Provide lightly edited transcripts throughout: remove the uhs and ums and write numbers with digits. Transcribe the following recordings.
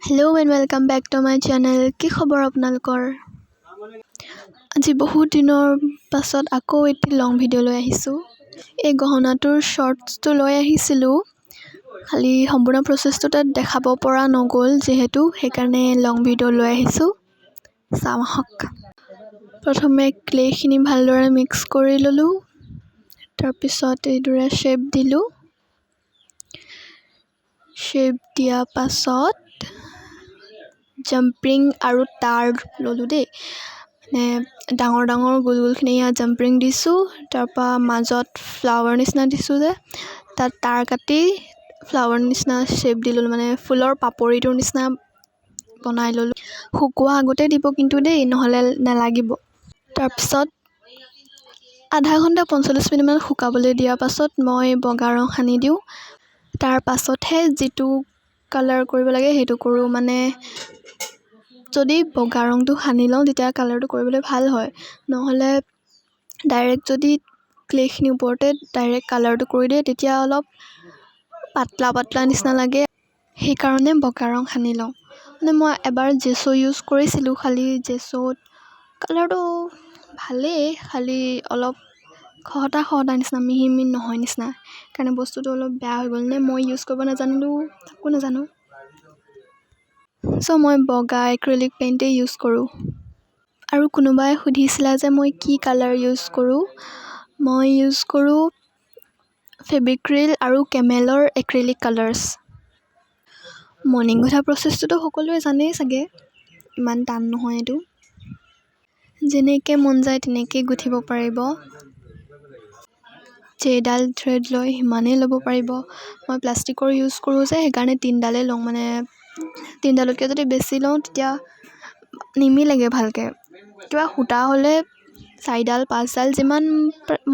Hello' and welcome back to my channel. কি খবৰ আপোনালোকৰ? আজি বহুত দিনৰ পাছত আকৌ এটি লং ভিডিঅ' লৈ আহিছোঁ। এই গহনাটোৰ শ্বৰ্টছটো লৈ আহিছিলোঁ, খালি সম্পূৰ্ণ প্ৰচেছটো তাত দেখাব পৰা নগ'ল যিহেতু, সেইকাৰণে লং ভিডিঅ' লৈ আহিছোঁ। চাওঁ আহক। প্ৰথমে ক্লেখিনি ভালদৰে মিক্স কৰি ল'লোঁ, তাৰপিছত এইদৰে শ্বেপ দিলোঁ। শ্বেপ দিয়া পাছত জাম্পিং আৰু তাঁৰ ল'লোঁ দেই, মানে ডাঙৰ ডাঙৰ গোল গোলখিনি ইয়াত জাম্পিং দিছোঁ, তাৰপৰা মাজত ফ্লাৱাৰ নিচিনা দিছোঁ যে তাত তাঁৰ কাটি ফ্লাৱাৰ নিচিনা শ্বেপ দি ল'লোঁ, মানে ফুলৰ পাপৰিটোৰ নিচিনা বনাই ল'লোঁ। শুকোৱা আগতে দিব কিন্তু দেই, নহ'লে নালাগিব। তাৰপিছত আধা ঘণ্টা 45 মিনিটমান শুকাবলৈ দিয়াৰ পাছত মই বগা ৰং সানি দিওঁ। তাৰ পাছতহে যিটো কালাৰ কৰিব লাগে সেইটো কৰোঁ, মানে যদি বগা ৰংটো সানি লওঁ তেতিয়া কালাৰটো কৰিবলৈ ভাল হয়, নহ'লে ডাইৰেক্ট যদি ক্লেখিনিৰ ওপৰতে ডাইৰেক্ট কালাৰটো কৰি দিয়ে তেতিয়া অলপ পাতলা পাতলা নিচিনা লাগে, সেইকাৰণে বগা ৰং সানি লওঁ। মানে মই এবাৰ জেছো ইউজ কৰিছিলোঁ, খালি জেছোত কালাৰটো ভালেই, খালি অলপ খহটা খহটা নিচিনা, মিহি মিহি নহয় নিচিনা, সেইকাৰণে বস্তুটো অলপ বেয়া হৈ গ'ল। নে মই ইউজ কৰিব নাজানিলোঁ, তাকো নাজানো। চ' মই বগা এক্ৰিলিক পেইণ্টেই ইউজ কৰোঁ। আৰু কোনোবাই সুধিছিলা যে মই কি কালাৰ ইউজ কৰোঁ। মই ইউজ কৰোঁ ফেব্ৰিক্ৰিল আৰু কেমেলৰ এক্ৰিলিক কালাৰ্ছ। মৰ্ণিং গুঠা প্ৰচেছটোতো সকলোৱে জানেই চাগে, ইমান টান নহয় এইটো। যেনেকৈ মন যায় তেনেকৈয়ে গুঠিব পাৰিব, যেইডাল থ্ৰেড লয় সিমানেই ল'ব পাৰিব। মই প্লাষ্টিকৰ ইউজ কৰোঁ যে সেইকাৰণে 3ডালেই লওঁ, মানে 3ডালতকৈ যদি বেছি লওঁ তেতিয়া নিমিলেগৈ ভালকৈ। কিবা সূতা হ'লে 4ডাল 5ডাল যিমান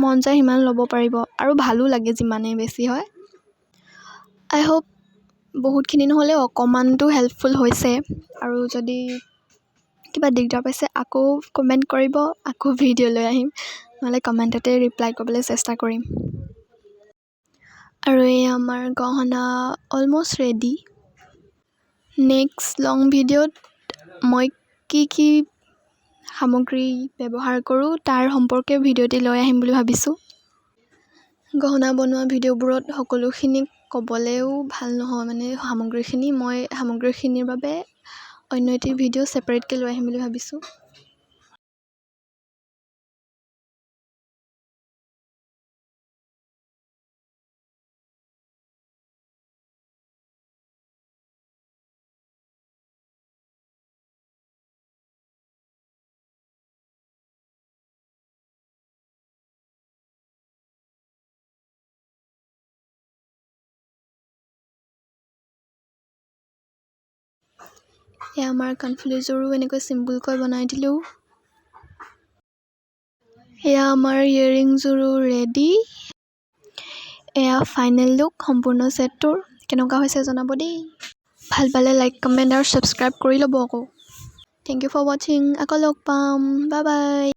মন যায় সিমান ল'ব পাৰিব, আৰু ভালো লাগে যিমানেই বেছি হয়। আই হোপ বহুতখিনি নহ'লেও অকণমানটো হেল্পফুল হৈছে, আৰু যদি কিবা দিগদাৰ পাইছে আকৌ কমেণ্ট কৰিব, আকৌ ভিডিঅ' লৈ আহিম, নহ'লে কমেণ্টতে ৰিপ্লাই কৰিবলৈ চেষ্টা কৰিম। আৰু এই আমাৰ গহনা অলম'ষ্ট ৰেডি। নেক্সট লং ভিডিঅ'ত মই কি কি সামগ্ৰী ব্যৱহাৰ কৰোঁ তাৰ সম্পৰ্কে ভিডিঅ' এটি লৈ আহিম বুলি ভাবিছোঁ। গহনা বনোৱা ভিডিঅ'বোৰত সকলোখিনি ক'বলৈও ভাল নহয়, মানে মই সামগ্ৰীখিনিৰ বাবে অন্য এটি ভিডিঅ' ছেপাৰেটকৈ লৈ আহিম বুলি ভাবিছোঁ। এয়া আমাৰ কাণফুলিযোৰো এনেকৈ চিম্পুলকৈ বনাই দিলোঁ। এয়া আমাৰ ইয়েৰিংযোৰো ৰেডি। এয়া ফাইনেল লুক সম্পূৰ্ণ ছেটটোৰ। কেনেকুৱা হৈছে জনাব দেই। ভাল পালে লাইক কমেণ্ট আৰু ছাবস্ক্ৰাইব কৰি ল'ব আকৌ। থেংক ইউ ফৰ ৱাচিং। আকৌ লগ পাম, বাই বাই।